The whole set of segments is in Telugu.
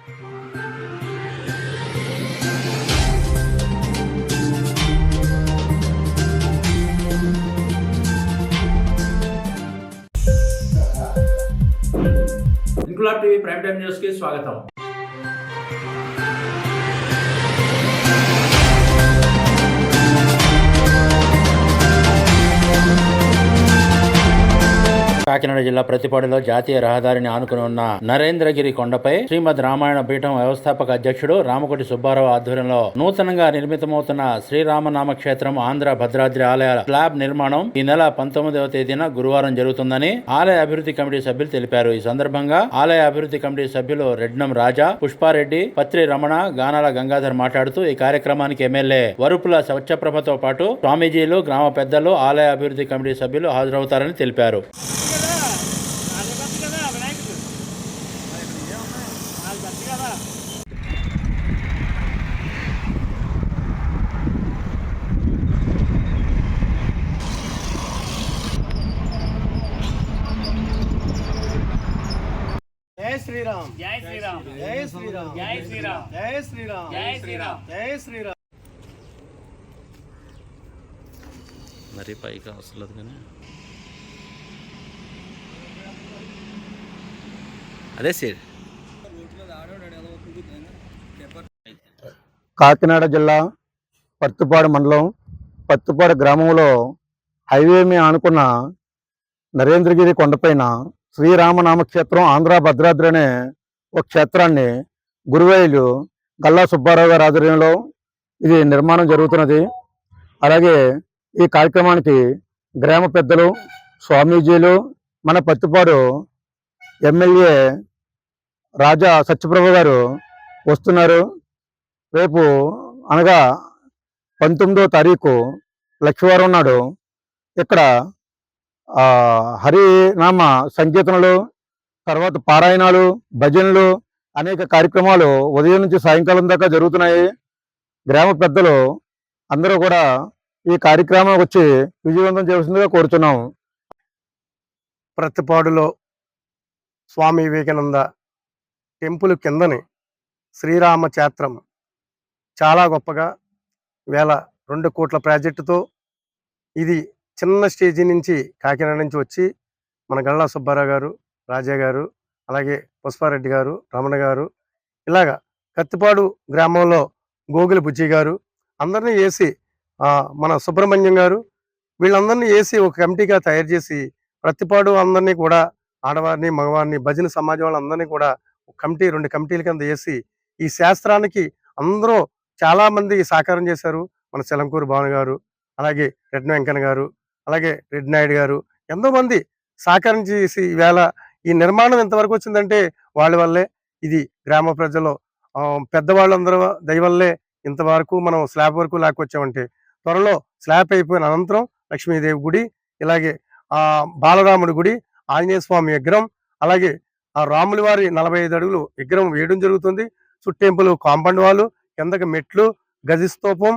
Inquilab TV prime time news కి స్వాగతం. కాకినాడ జిల్లా ప్రతిపాడులో జాతీయ రహదారిని ఆనుకుని ఉన్న నరేంద్రగిరి కొండపై శ్రీమద్ రామాయణ పీఠం వ్యవస్థాపక అధ్యక్షుడు రామకోటి సుబ్బారావు ఆధ్వర్యంలో నూతనంగా నిర్మితమవుతున్న శ్రీరామనామ క్షేత్రం ఆంధ్ర భద్రాద్రి ఆలయ స్లాబ్ నిర్మాణం ఈ నెల 19వ తేదీన గురువారం జరుగుతుందని ఆలయ అభివృద్ధి కమిటీ సభ్యులు తెలిపారు. ఈ సందర్భంగా ఆలయ అభివృద్ధి కమిటీ సభ్యులు రెడ్నం రాజా, పుష్పారెడ్డి, పత్రి రమణ, గానాల గంగాధర్ మాట్లాడుతూ ఈ కార్యక్రమానికి ఎమ్మెల్యే వరుపుల సత్యప్రభతో పాటు స్వామీజీలు, గ్రామ పెద్దలు, ఆలయ అభివృద్ధి కమిటీ సభ్యులు హాజరవుతారని తెలిపారు. जय श्री राम, जय श्री राम, जय श्री राम, जय श्री राम, जय श्री राम, जय श्री राम, जय श्री राम. మరి పైకి అవసరం కానీ అదే సార్. కాకినాడ జిల్లా పత్తిపాడు మండలం పత్తిపాడు గ్రామంలో హైవే మీద ఆనుకున్న నరేంద్రగిరి కొండపైన శ్రీరామనామ క్షేత్రం ఆంధ్ర భద్రాద్రి అనే ఒక క్షేత్రాన్ని గురువైలు గల్లా సుబ్బారావు గారి ఆధ్వర్యంలో ఇది నిర్మాణం జరుగుతున్నది. అలాగే ఈ కార్యక్రమానికి గ్రామ పెద్దలు, స్వామీజీలు, మన పత్తిపాడు ఎమ్మెల్యే రాజా సత్యప్రభ గారు వస్తున్నారు. రేపు అనగా 19వ తారీఖు లక్షవారం నాడు ఇక్కడ హరినామ సంకీర్తనలు, తర్వాత పారాయణాలు, భజనలు, అనేక కార్యక్రమాలు ఉదయం నుంచి సాయంకాలం దాకా జరుగుతున్నాయి. గ్రామ పెద్దలు అందరూ కూడా ఈ కార్యక్రమం వచ్చి విజయవంతం చేయాల్సిందిగా కోరుతున్నాం. ప్రతిపాడులో స్వామి వివేకానంద టెంపుల్ కిందని శ్రీరామ క్షేత్రం చాలా గొప్పగా 2 కోట్ల ప్రాజెక్టుతో ఇది చిన్న స్టేజీ నుంచి కాకినాడ నుంచి వచ్చి మన గల్లా సుబ్బారావు గారు, రాజా గారు, అలాగే పుష్పారెడ్డి గారు, రమణ గారు, ఇలాగా కత్తిపాడు గ్రామంలో గోగుల బుజ్జి గారు అందరినీ వేసి మన సుబ్రహ్మణ్యం గారు వీళ్ళందరినీ వేసి ఒక కమిటీగా తయారు చేసి ప్రతిపాడు అందరినీ కూడా ఆడవారిని, మగవారిని, భజన సమాజం వాళ్ళందరినీ కూడా ఒక కమిటీ 2 కమిటీల కింద వేసి ఈ శాస్త్రానికి అందరూ చాలా మంది సహకారం చేశారు. మన చెలంకూరు భావన గారు, అలాగే రెడ్డి వెంకన్న గారు, అలాగే రెడ్డి నాయుడు గారు, ఎంతో మంది సహకారం చేసి ఈవేళ ఈ నిర్మాణం ఎంతవరకు వచ్చిందంటే వాళ్ళ వల్లే. ఇది గ్రామ ప్రజలు పెద్దవాళ్ళందరూ దయవల్లే ఇంతవరకు మనం స్లాబ్ వరకు లాక్కొచ్చామంటే త్వరలో స్లాబ్ అయిపోయిన అనంతరం లక్ష్మీదేవి గుడి, ఇలాగే బాలరాముడి గుడి, ఆంజనేయ స్వామి విగ్రహం, అలాగే రాముల వారి 45 అడుగులు విగ్రహం వేయడం జరుగుతుంది. చుట్టెంపులు, కాంపౌండ్ వాళ్ళు, కిందకి మెట్లు, గది స్తూపం,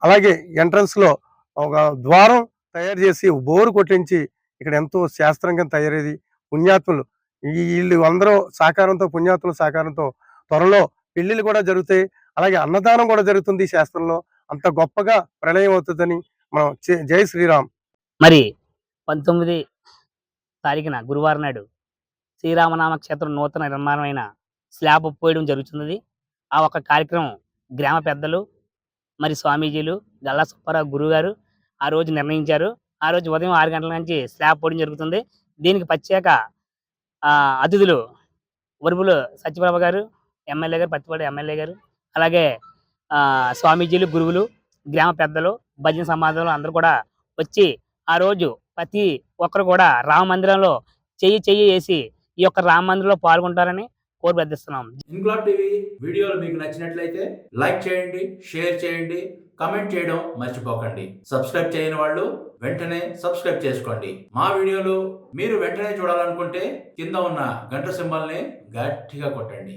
అలాగే ఎంట్రన్స్ లో ఒక ద్వారం తయారు చేసి బోరు కొట్టించి ఇక్కడ ఎంతో శాస్త్రంగా తయారేది. పుణ్యాత్ములు వీళ్ళు అందరూ సహకారంతో, పుణ్యాత్ముల సహకారంతో త్వరలో పెళ్లిళ్ళు కూడా జరుగుతాయి. అలాగే అన్నదానం కూడా జరుగుతుంది. ఈ శాస్త్రంలో అంత గొప్పగా ప్రళయం అవుతుందని మనం జై శ్రీరామ్. మరి 19 తారీఖున గురువారం నాడు శ్రీరామనామ క్షేత్రం నూతన నిర్మాణమైన స్లాబ్ పోయడం జరుగుతున్నది. ఆ ఒక కార్యక్రమం గ్రామ పెద్దలు, మరి స్వామీజీలు, గల్లా సుబ్బారావు గురువు గారు ఆ రోజు నిర్ణయించారు. ఆ రోజు ఉదయం 6 గంటల నుంచి స్లాబ్ పోయడం జరుగుతుంది. దీనికి ప్రత్యేక అతిథులు వరుపులు సత్యప్రభ గారు, ఎమ్మెల్యే గారు, పత్తిపాడు ఎమ్మెల్యే గారు, అలాగే స్వామీజీలు, గురువులు, గ్రామ పెద్దలు, భజన సమాజంలో అందరూ కూడా వచ్చి ఆ రోజు ప్రతి ఒక్కరు కూడా రామ మందిరంలో చెయ్యి వేసి ఈ యొక్క రామ మందిరంలో పాల్గొంటారని కోరుబెద్దిస్తున్నాం. ఇంక్లాబ్ టీవీ వీడియోలు మీకు నచ్చినట్లయితే లైక్ చేయండి, షేర్ చేయండి, కమెంట్ చేయడం మర్చిపోకండి. సబ్స్క్రైబ్ చేయని వాళ్ళు వెంటనే సబ్స్క్రైబ్ చేసుకోండి. మా వీడియోలు మీరు వెంటనే చూడాలనుకుంటే కింద ఉన్న గంట సింబల్ని గట్టిగా కొట్టండి.